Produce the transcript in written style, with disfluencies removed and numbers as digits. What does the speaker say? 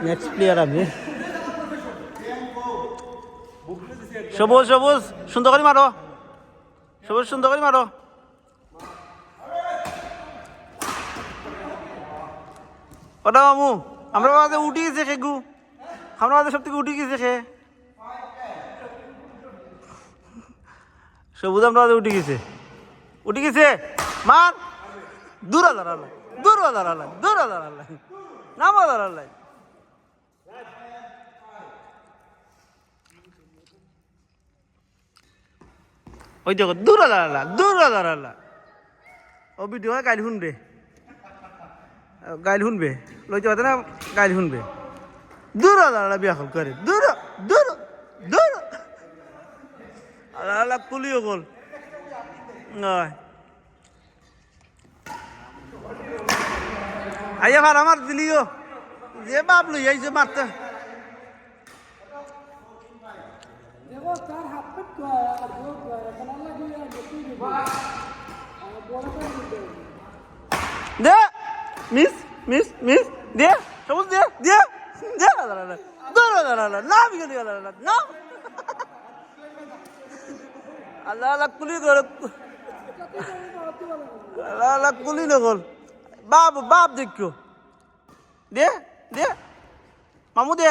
next player আমি সবুজ সবুজ সুন্দর করে মারো সবুজ সুন্দর করে মারো ওটা মামু আমরা মাঝে উঠে গেছে খেগু আমরা মাঝে সব থেকে উঠে গেছে খে সবুজ আমরা মাঝে উঠে গেছে মার দূর দাঁড়াল নামা দাঁড়াল ওই দেখো দূর দাঁড়ালা ও ভিডিও গাইল শুনবে লইতে পারতে না গাইল শুনবে দূর দাঁড়ালা বিয়া করে দূর আল্লাহ কুলিও গল আইয়া ভাড়া মার দিলিও যে বাপ লই আইছে মারতে দে মিস দে সবুজ দে না বিগলি না আল্লাহ কুলি গল আল্লাহ কুলি নগল বাপ দেখো দে মামু দে